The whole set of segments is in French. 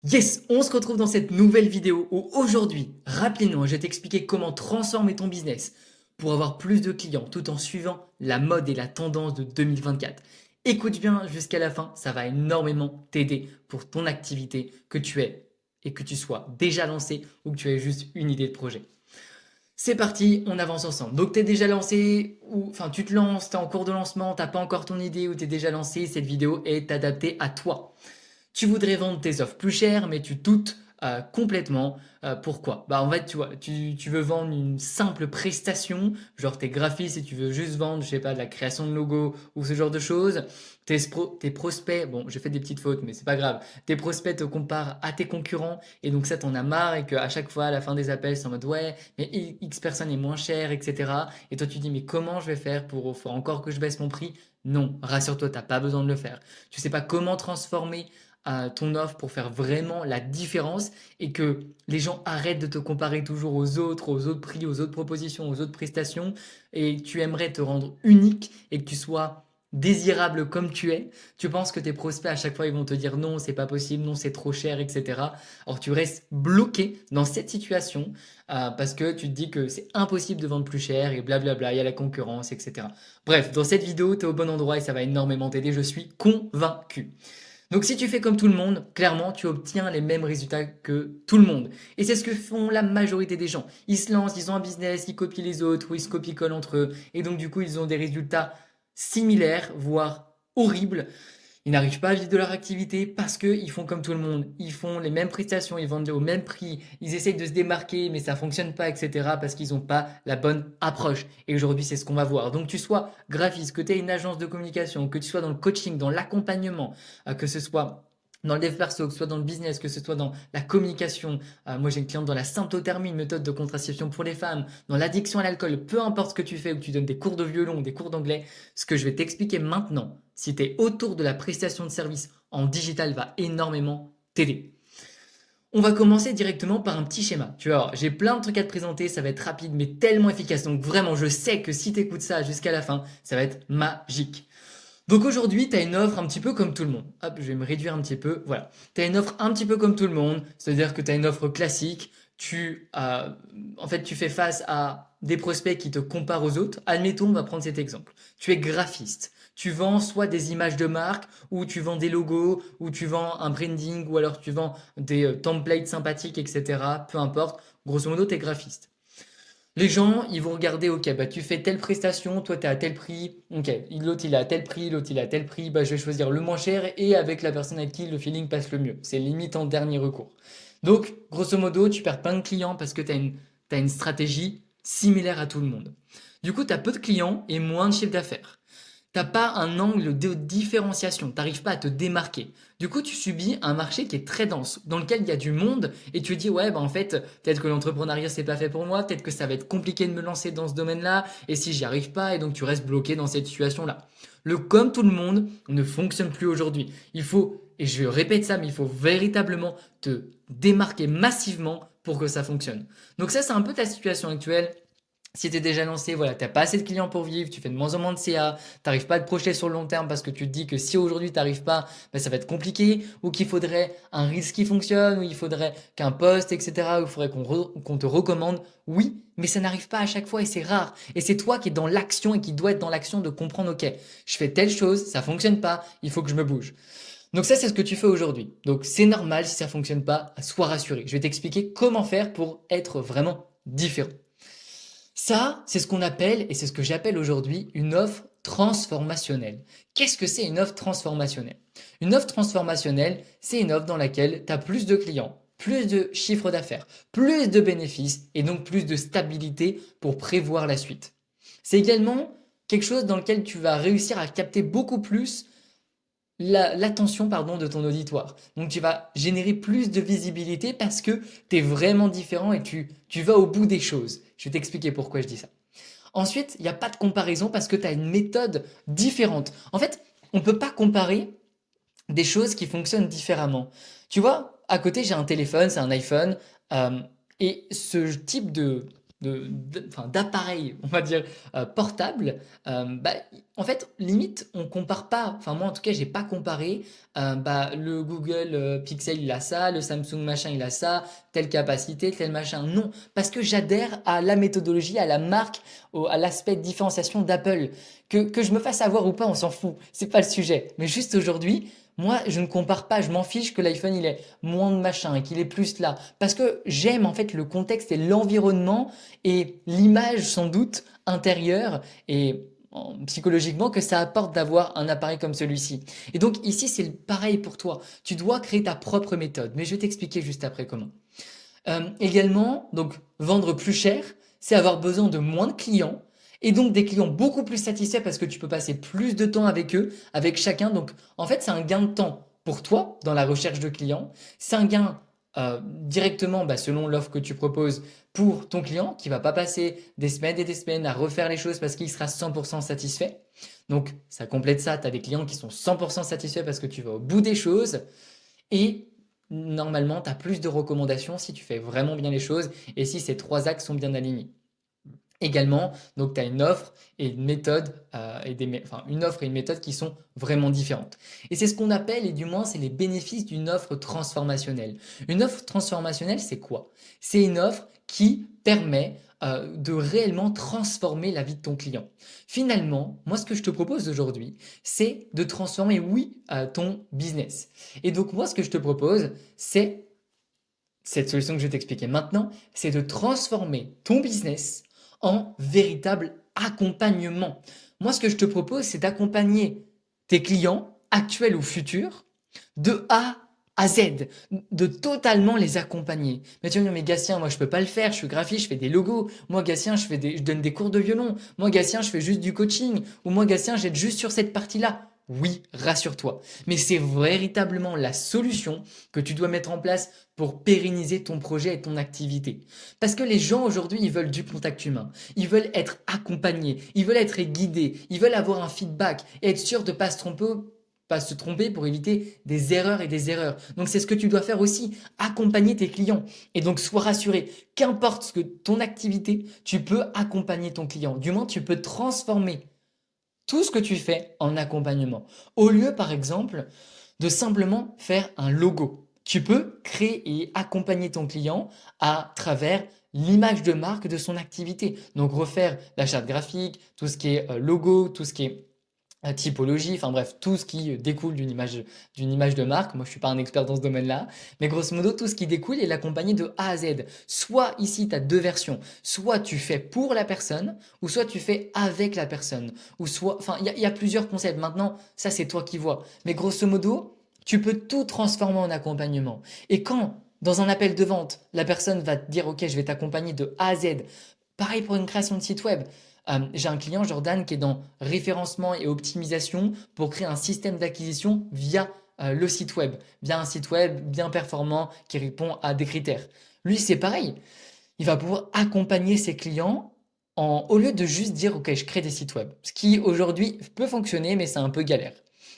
Yes, on se retrouve dans cette nouvelle vidéo où aujourd'hui, rapidement, je vais t'expliquer comment transformer ton business pour avoir plus de clients tout en suivant la mode et la tendance de 2024. Écoute bien jusqu'à la fin, ça va énormément t'aider pour ton activité que tu aies et que tu sois déjà lancé ou que tu aies juste une idée de projet. C'est parti, on avance ensemble. Donc t'es déjà lancé ou enfin tu te lances, t'es en cours de lancement, t'as pas encore ton idée ou t'es déjà lancé, cette vidéo est adaptée à toi. Tu voudrais vendre tes offres plus chères, mais tu doutes complètement. Pourquoi? Bah en fait, tu vois, tu veux vendre une simple prestation, genre t'es graphiste et tu veux juste vendre, je sais pas, de la création de logo ou ce genre de choses. Tes prospects, bon, j'ai fait des petites fautes, mais c'est pas grave. Tes prospects te comparent à tes concurrents et donc ça t'en a marre et qu'à chaque fois, à la fin des appels, c'est en mode ouais, mais X personne est moins cher, etc. Et toi, tu dis mais comment je vais faire pour, faut encore que je baisse mon prix? Non, rassure-toi, t'as pas besoin de le faire. Tu sais pas comment transformer à ton offre pour faire vraiment la différence et que les gens arrêtent de te comparer toujours aux autres prix, aux autres propositions, aux autres prestations et tu aimerais te rendre unique et que tu sois désirable comme tu es, tu penses que tes prospects à chaque fois ils vont te dire non, c'est pas possible, non, c'est trop cher, etc. Or tu restes bloqué dans cette situation parce que tu te dis que c'est impossible de vendre plus cher et blablabla, il y a la concurrence, etc. Bref, dans cette vidéo, tu es au bon endroit et ça va énormément t'aider, je suis convaincu. Donc si tu fais comme tout le monde, clairement, tu obtiens les mêmes résultats que tout le monde. Et c'est ce que font la majorité des gens. Ils se lancent, ils ont un business, ils copient les autres ou ils se copient-collent entre eux. Et donc du coup, ils ont des résultats similaires, voire horribles. Ils n'arrivent pas à vivre de leur activité parce qu'ils font comme tout le monde. Ils font les mêmes prestations, ils vendent au même prix, ils essayent de se démarquer, mais ça fonctionne pas, etc. parce qu'ils n'ont pas la bonne approche. Et aujourd'hui, c'est ce qu'on va voir. Donc, tu sois graphiste, que tu aies une agence de communication, que tu sois dans le coaching, dans l'accompagnement, que ce soit dans le dev perso, que ce soit dans le business, que ce soit dans la communication. Moi, j'ai une cliente dans la symptothermie, une méthode de contraception pour les femmes, dans l'addiction à l'alcool, peu importe ce que tu fais, ou que tu donnes des cours de violon, des cours d'anglais, ce que je vais t'expliquer maintenant, si tu es autour de la prestation de service en digital, va énormément t'aider. On va commencer directement par un petit schéma. Tu vas voir, j'ai plein de trucs à te présenter, ça va être rapide mais tellement efficace. Donc vraiment, je sais que si tu écoutes ça jusqu'à la fin, ça va être magique. Donc aujourd'hui, tu as une offre un petit peu comme tout le monde. Hop, je vais me réduire un petit peu. Voilà. Tu as une offre un petit peu comme tout le monde, c'est-à-dire que tu as une offre classique. En fait, tu fais face à des prospects qui te comparent aux autres. Admettons, on va prendre cet exemple. Tu es graphiste. Tu vends soit des images de marque, ou tu vends des logos, ou tu vends un branding, ou alors tu vends des templates sympathiques, etc. Peu importe. Grosso modo, tu es graphiste. Les gens, ils vont regarder, ok, bah tu fais telle prestation, toi tu es à tel prix, ok, l'autre il est à tel prix, l'autre il est à tel prix, bah je vais choisir le moins cher et avec la personne avec qui le feeling passe le mieux. C'est limite en dernier recours. Donc, grosso modo, tu perds plein de clients parce que t'as une stratégie similaire à tout le monde. Du coup, tu as peu de clients et moins de chiffre d'affaires. T'as pas un angle de différenciation, t'arrives pas à te démarquer. Du coup, tu subis un marché qui est très dense, dans lequel il y a du monde, et tu te dis, ouais, bah en fait, peut-être que l'entrepreneuriat c'est pas fait pour moi, peut-être que ça va être compliqué de me lancer dans ce domaine-là, et si j'y arrive pas, et donc tu restes bloqué dans cette situation-là. Le comme tout le monde ne fonctionne plus aujourd'hui. Il faut, et je répète ça, mais il faut véritablement te démarquer massivement pour que ça fonctionne. Donc ça, c'est un peu ta situation actuelle. Si tu es déjà lancé, voilà, t'as pas assez de clients pour vivre, tu fais de moins en moins de CA, t'arrives pas à te projeter sur le long terme parce que tu te dis que si aujourd'hui t'arrives pas, ben ça va être compliqué, ou qu'il faudrait un risque qui fonctionne, ou il faudrait qu'un poste, etc., ou il faudrait qu'on te recommande. Oui, mais ça n'arrive pas à chaque fois et c'est rare. Et c'est toi qui es dans l'action et qui doit être dans l'action de comprendre, ok, je fais telle chose, ça fonctionne pas, il faut que je me bouge. Donc ça, c'est ce que tu fais aujourd'hui. Donc c'est normal si ça fonctionne pas, sois rassuré. Je vais t'expliquer comment faire pour être vraiment différent. Ça, c'est ce qu'on appelle, et c'est ce que j'appelle aujourd'hui, une offre transformationnelle. Qu'est-ce que c'est une offre transformationnelle? Une offre transformationnelle, c'est une offre dans laquelle tu as plus de clients, plus de chiffre d'affaires, plus de bénéfices et donc plus de stabilité pour prévoir la suite. C'est également quelque chose dans lequel tu vas réussir à capter beaucoup plus l'attention de ton auditoire. Donc tu vas générer plus de visibilité parce que tu es vraiment différent et tu vas au bout des choses. Je vais t'expliquer pourquoi je dis ça. Ensuite, il n'y a pas de comparaison parce que tu as une méthode différente. En fait, on ne peut pas comparer des choses qui fonctionnent différemment. Tu vois, à côté, j'ai un téléphone, c'est un iPhone, euh, et ce type enfin, d'appareils, on va dire, portables, bah, en fait, limite, on compare pas. Enfin, moi, en tout cas, j'ai pas comparé. Bah, le Google Pixel, il a ça, le Samsung machin, il a ça, telle capacité, tel machin. Non, parce que j'adhère à la méthodologie, à la marque, à l'aspect de différenciation d'Apple. Que je me fasse avoir ou pas, on s'en fout. C'est pas le sujet. Mais juste aujourd'hui, moi, je ne compare pas. Je m'en fiche que l'iPhone, il est moins de machin et qu'il est plus là. Parce que j'aime, en fait, le contexte et l'environnement et l'image sans doute intérieure et psychologiquement que ça apporte d'avoir un appareil comme celui-ci. Et donc ici, c'est pareil pour toi. Tu dois créer ta propre méthode, mais je vais t'expliquer juste après comment. Également, donc vendre plus cher, c'est avoir besoin de moins de clients et donc des clients beaucoup plus satisfaits parce que tu peux passer plus de temps avec eux, avec chacun. Donc en fait, c'est un gain de temps pour toi dans la recherche de clients. C'est un gain directement bah, selon l'offre que tu proposes pour ton client qui va pas passer des semaines et des semaines à refaire les choses parce qu'il sera 100% satisfait. Donc ça complète ça, tu as des clients qui sont 100% satisfaits parce que tu vas au bout des choses et normalement, tu as plus de recommandations si tu fais vraiment bien les choses et si ces trois axes sont bien alignés. Également, donc tu as une offre et une méthode enfin, une offre et une méthode qui sont vraiment différentes. Et c'est ce qu'on appelle, et du moins c'est les bénéfices d'une offre transformationnelle. Une offre transformationnelle, c'est quoi? C'est une offre qui permet de réellement transformer la vie de ton client. Finalement, moi ce que je te propose aujourd'hui, c'est de transformer, oui, ton business. Et donc moi ce que je te propose, c'est cette solution que je vais t'expliquer maintenant, c'est de transformer ton business en véritable accompagnement. Moi, ce que je te propose, c'est d'accompagner tes clients, actuels ou futurs, de A à Z, de totalement les accompagner. Mais tu vas me dire, mais Gatien, moi je peux pas le faire, je suis graphiste, je fais des logos. Moi Gatien, je donne des cours de violon. Moi Gatien, je fais juste du coaching. Ou moi Gatien, j'aide juste sur cette partie-là. Oui, rassure-toi. Mais c'est véritablement la solution que tu dois mettre en place pour pérenniser ton projet et ton activité. Parce que les gens aujourd'hui, ils veulent du contact humain. Ils veulent être accompagnés. Ils veulent être guidés. Ils veulent avoir un feedback et être sûr de pas se tromper pour éviter des erreurs et des erreurs. Donc c'est ce que tu dois faire aussi, accompagner tes clients. Et donc sois rassuré, qu'importe ce que ton activité, tu peux accompagner ton client. Du moins, tu peux transformer tout ce que tu fais en accompagnement. Au lieu, par exemple, de simplement faire un logo. Tu peux créer et accompagner ton client à travers l'image de marque de son activité. Donc refaire la charte graphique, tout ce qui est logo, tout ce qui est typologie, enfin bref, tout ce qui découle d'une image de marque. Moi, je suis pas un expert dans ce domaine-là, mais grosso modo, tout ce qui découle est l'accompagner de A à Z. Soit ici, tu as deux versions. Soit tu fais pour la personne, ou soit tu fais avec la personne. Ou soit, enfin, il y a plusieurs concepts. Maintenant, ça, c'est toi qui vois. Mais grosso modo, tu peux tout transformer en accompagnement. Et quand, dans un appel de vente, la personne va te dire, OK, je vais t'accompagner de A à Z. Pareil pour une création de site web. J'ai un client, Jordan, qui est dans référencement et optimisation pour créer un système d'acquisition via le site web, via un site web bien performant qui répond à des critères. Lui, c'est pareil. Il va pouvoir accompagner ses clients au lieu de juste dire, OK, je crée des sites web. Ce qui aujourd'hui peut fonctionner, mais c'est un peu galère.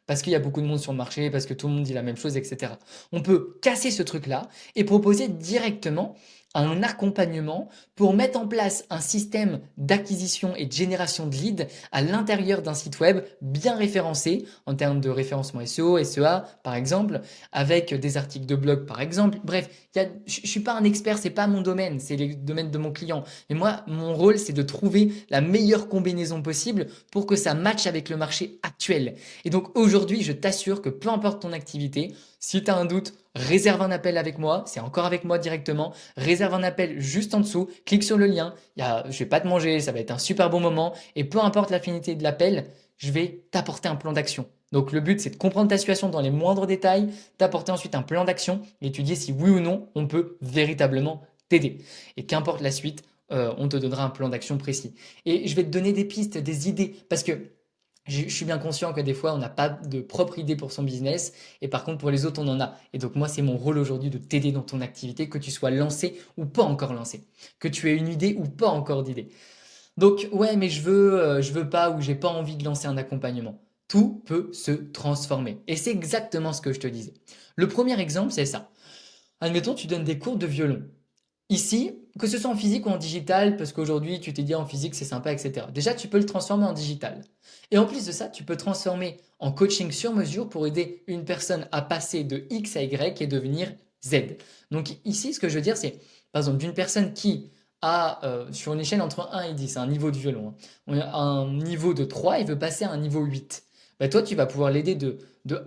Parce qu'il y a beaucoup de monde sur le marché, parce que tout le monde dit la même chose, etc. On peut casser ce truc-là et proposer directement un accompagnement pour mettre en place un système d'acquisition et de génération de leads à l'intérieur d'un site web bien référencé en termes de référencement SEO, SEA par exemple, avec des articles de blog par exemple. Bref, je ne suis pas un expert, c'est pas mon domaine, c'est le domaine de mon client. Mais moi, mon rôle, c'est de trouver la meilleure combinaison possible pour que ça matche avec le marché actuel. Et donc aujourd'hui, je t'assure que peu importe ton activité, si tu as un doute, réserve un appel avec moi, c'est encore avec moi directement, réserve un appel juste en dessous, clique sur le lien, je vais pas te manger, ça va être un super bon moment, et peu importe l'affinité de l'appel, je vais t'apporter un plan d'action. Donc le but c'est de comprendre ta situation dans les moindres détails, t'apporter ensuite un plan d'action et étudier si oui ou non on peut véritablement t'aider. Et qu'importe la suite, on te donnera un plan d'action précis. Et je vais te donner des pistes, des idées, parce que je suis bien conscient que des fois, on n'a pas de propre idée pour son business et par contre, pour les autres, on en a. Et donc, moi, c'est mon rôle aujourd'hui de t'aider dans ton activité, que tu sois lancé ou pas encore lancé, que tu aies une idée ou pas encore d'idée. Donc, ouais, mais je veux pas ou j'ai pas envie de lancer un accompagnement. Tout peut se transformer. Et c'est exactement ce que je te disais. Le premier exemple, c'est ça. Admettons, tu donnes des cours de violon. Ici, que ce soit en physique ou en digital, parce qu'aujourd'hui tu t'es dit en physique c'est sympa, etc. Déjà, tu peux le transformer en digital. Et en plus de ça, tu peux transformer en coaching sur mesure pour aider une personne à passer de X à Y et devenir Z. Donc ici, ce que je veux dire, c'est par exemple d'une personne qui a sur une échelle entre 1 et 10, un niveau de violon, hein, on a un niveau de 3, il veut passer à un niveau 8. Bah, toi, tu vas pouvoir l'aider de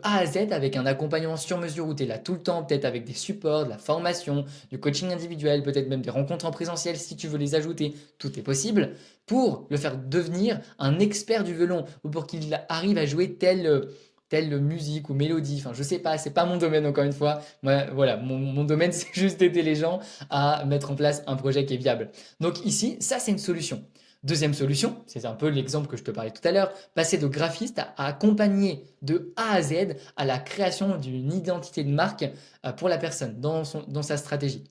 A à Z avec un accompagnement sur mesure où tu es là tout le temps, peut-être avec des supports, de la formation, du coaching individuel, peut-être même des rencontres en présentiel si tu veux les ajouter, tout est possible, pour le faire devenir un expert du violon ou pour qu'il arrive à jouer telle musique ou mélodie. Enfin, je sais pas, c'est pas mon domaine encore une fois. Moi, voilà, mon domaine c'est juste d'aider les gens à mettre en place un projet qui est viable. Donc ici, ça c'est une solution. Deuxième solution, c'est un peu l'exemple que je te parlais tout à l'heure, passer de graphiste à accompagner de A à Z à la création d'une identité de marque pour la personne dans sa stratégie.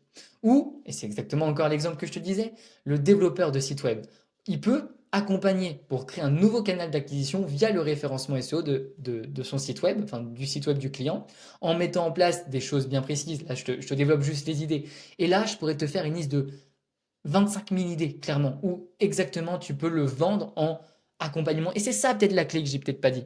Ou, et c'est exactement encore l'exemple que je te disais, le développeur de site web. Il peut accompagner pour créer un nouveau canal d'acquisition via le référencement SEO de son site web, enfin du site web du client, en mettant en place des choses bien précises. Là, je te développe juste les idées. Et là, je pourrais te faire une liste de 25 000 idées, clairement, où exactement tu peux le vendre en accompagnement. Et c'est ça peut-être la clé que j'ai peut-être pas dit.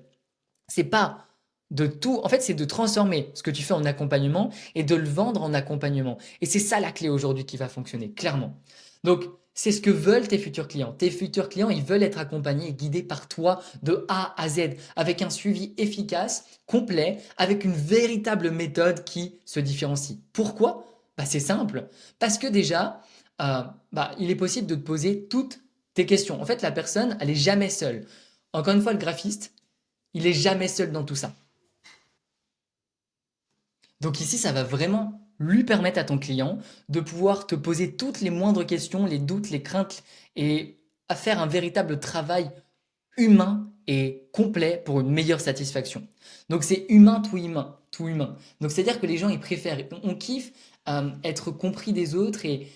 C'est pas de tout, en fait, c'est de transformer ce que tu fais en accompagnement et de le vendre en accompagnement. Et c'est ça la clé aujourd'hui qui va fonctionner, clairement. Donc, c'est ce que veulent tes futurs clients. Tes futurs clients, ils veulent être accompagnés et guidés par toi de A à Z, avec un suivi efficace, complet, avec une véritable méthode qui se différencie. Pourquoi? Bah, c'est simple. Parce que déjà, il est possible de te poser toutes tes questions. En fait, la personne, elle est jamais seule. Encore une fois, le graphiste, il est jamais seul dans tout ça. Donc ici, ça va vraiment lui permettre à ton client de pouvoir te poser toutes les moindres questions, les doutes, les craintes et à faire un véritable travail humain et complet pour une meilleure satisfaction. Donc c'est humain tout humain, tout humain. Donc c'est-à-dire que les gens ils préfèrent, on kiffe être compris des autres et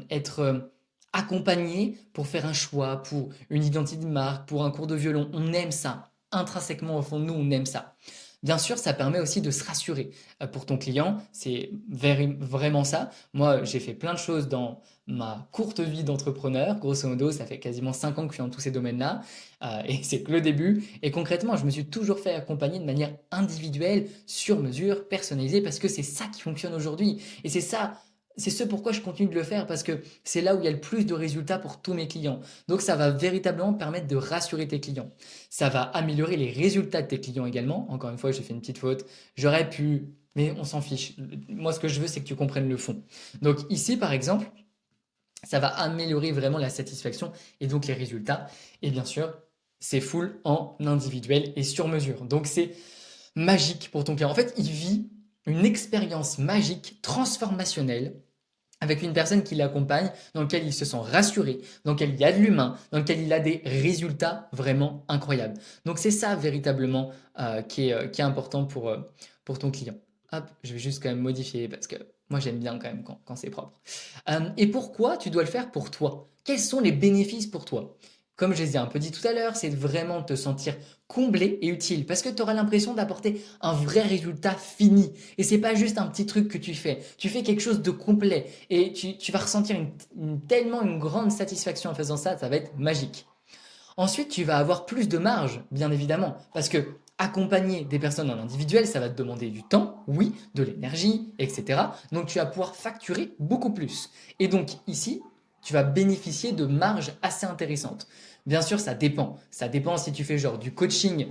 être accompagné pour faire un choix, pour une identité de marque, pour un cours de violon. On aime ça. Intrinsèquement au fond de nous, on aime ça. Bien sûr, ça permet aussi de se rassurer pour ton client. C'est vraiment ça. Moi, j'ai fait plein de choses dans ma courte vie d'entrepreneur. Grosso modo, ça fait quasiment 5 ans que je suis dans tous ces domaines-là. Et c'est que le début. Et concrètement, je me suis toujours fait accompagner de manière individuelle, sur mesure, personnalisée, parce que c'est ça qui fonctionne aujourd'hui. Et c'est ça, c'est ce pourquoi je continue de le faire, parce que c'est là où il y a le plus de résultats pour tous mes clients. Donc ça va véritablement permettre de rassurer tes clients. Ça va améliorer les résultats de tes clients également. Encore une fois, j'ai fait une petite faute. J'aurais pu, mais on s'en fiche. Moi, ce que je veux, c'est que tu comprennes le fond. Donc ici, par exemple, ça va améliorer vraiment la satisfaction et donc les résultats. Et bien sûr, c'est full en individuel et sur mesure. Donc c'est magique pour ton client. En fait, il vit une expérience magique, transformationnelle, avec une personne qui l'accompagne, dans lequel il se sent rassuré, dans lequel il y a de l'humain, dans lequel il a des résultats vraiment incroyables. Donc c'est ça véritablement qui est important pour ton client. Hop, je vais juste quand même modifier parce que moi j'aime bien quand même quand c'est propre. Et pourquoi tu dois le faire pour toi? Quels sont les bénéfices pour toi? Comme je les ai un peu dit tout à l'heure, c'est vraiment te sentir comblé et utile parce que tu auras l'impression d'apporter un vrai résultat fini. Et c'est pas juste un petit truc que tu fais. Tu fais quelque chose de complet et tu vas ressentir tellement une grande satisfaction en faisant ça, ça va être magique. Ensuite, tu vas avoir plus de marge, bien évidemment, parce que accompagner des personnes en individuel, ça va te demander du temps, oui, de l'énergie, etc. Donc tu vas pouvoir facturer beaucoup plus. Et donc ici, tu vas bénéficier de marges assez intéressantes. Bien sûr, ça dépend. Ça dépend si tu fais genre du coaching,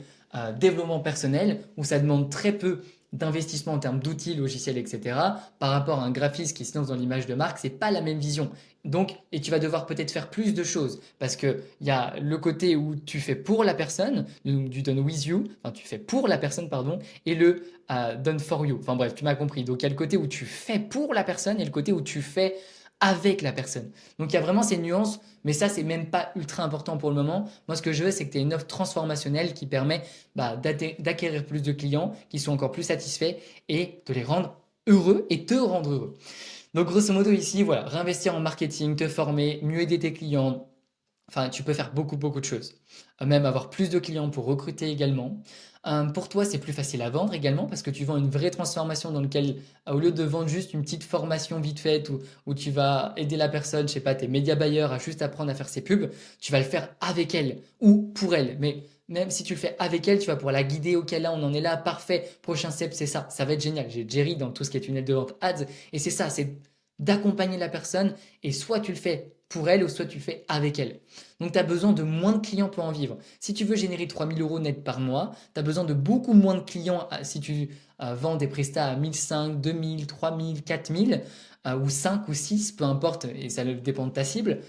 développement personnel, où ça demande très peu d'investissement en termes d'outils, logiciels, etc. Par rapport à un graphiste qui se lance dans l'image de marque, c'est pas la même vision. Donc, et tu vas devoir peut-être faire plus de choses parce que il y a le côté où tu fais pour la personne, du done with you, enfin tu fais pour la personne, pardon, et le done for you. Enfin bref, tu m'as compris. Donc il y a le côté où tu fais pour la personne et le côté où tu fais avec la personne. Donc il y a vraiment ces nuances, mais ça c'est même pas ultra important pour le moment. Moi ce que je veux c'est que tu aies une offre transformationnelle qui permet d'acquérir plus de clients, qui sont encore plus satisfaits et de les rendre heureux et te rendre heureux. Donc grosso modo ici, voilà, réinvestir en marketing, te former, mieux aider tes clients, Enfin, tu peux faire beaucoup, beaucoup de choses. Même avoir plus de clients pour recruter également. Pour toi, c'est plus facile à vendre également parce que tu vends une vraie transformation dans laquelle, au lieu de vendre juste une petite formation vite faite où tu vas aider la personne, je sais pas, tes média buyers à juste apprendre à faire ses pubs, tu vas le faire avec elle ou pour elle. Mais même si tu le fais avec elle, tu vas pouvoir la guider. Ok, là, on en est là, parfait. Prochain step, c'est ça. Ça va être génial. J'ai Jerry dans tout ce qui est tunnel de vente ads et c'est ça, c'est d'accompagner la personne et soit tu le fais pour elle ou soit tu le fais avec elle. Donc tu as besoin de moins de clients pour en vivre. Si tu veux générer 3 000 € net par mois, tu as besoin de beaucoup moins de clients si tu vends des prestats à 1 500, 2 000, 3 000, 4 000 ou 5 ou 6, peu importe, et ça dépend de ta cible,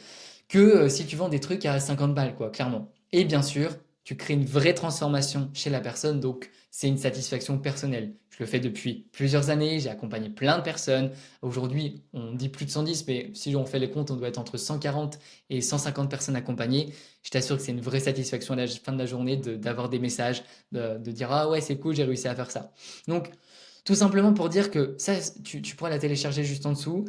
que si tu vends des trucs à 50 balles, quoi, clairement. Et bien sûr, tu crées une vraie transformation chez la personne, donc c'est une satisfaction personnelle. Je le fais depuis plusieurs années, j'ai accompagné plein de personnes. Aujourd'hui, on dit plus de 110, mais si on fait les comptes, on doit être entre 140 et 150 personnes accompagnées. Je t'assure que c'est une vraie satisfaction à la fin de la journée d'avoir des messages, de dire ah ouais, c'est cool, j'ai réussi à faire ça. Donc, tout simplement pour dire que ça, tu pourras la télécharger juste en dessous.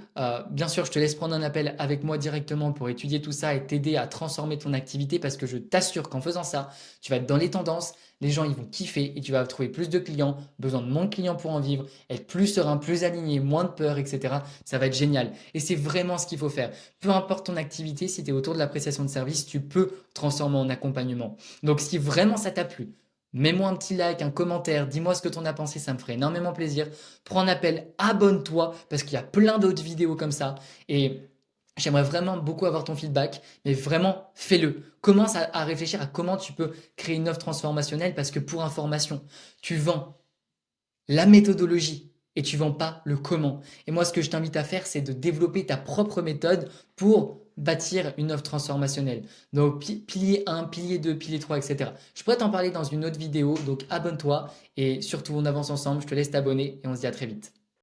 Bien sûr, je te laisse prendre un appel avec moi directement pour étudier tout ça et t'aider à transformer ton activité parce que je t'assure qu'en faisant ça, tu vas être dans les tendances, les gens ils vont kiffer et tu vas trouver plus de clients, besoin de moins de clients pour en vivre, être plus serein, plus aligné, moins de peur, etc. Ça va être génial. Et c'est vraiment ce qu'il faut faire. Peu importe ton activité, si tu es autour de la prestation de service, tu peux transformer en accompagnement. Donc si vraiment ça t'a plu, mets-moi un petit like, un commentaire, dis-moi ce que t'en as pensé, ça me ferait énormément plaisir. Prends un appel, abonne-toi parce qu'il y a plein d'autres vidéos comme ça et j'aimerais vraiment beaucoup avoir ton feedback, mais vraiment fais-le. Commence à réfléchir à comment tu peux créer une offre transformationnelle parce que pour information, tu vends la méthodologie et tu vends pas le comment. Et moi, ce que je t'invite à faire, c'est de développer ta propre méthode pour bâtir une offre transformationnelle. Donc, pilier 1, pilier 2, pilier 3, etc. Je pourrais t'en parler dans une autre vidéo, donc abonne-toi et surtout, on avance ensemble. Je te laisse t'abonner et on se dit à très vite.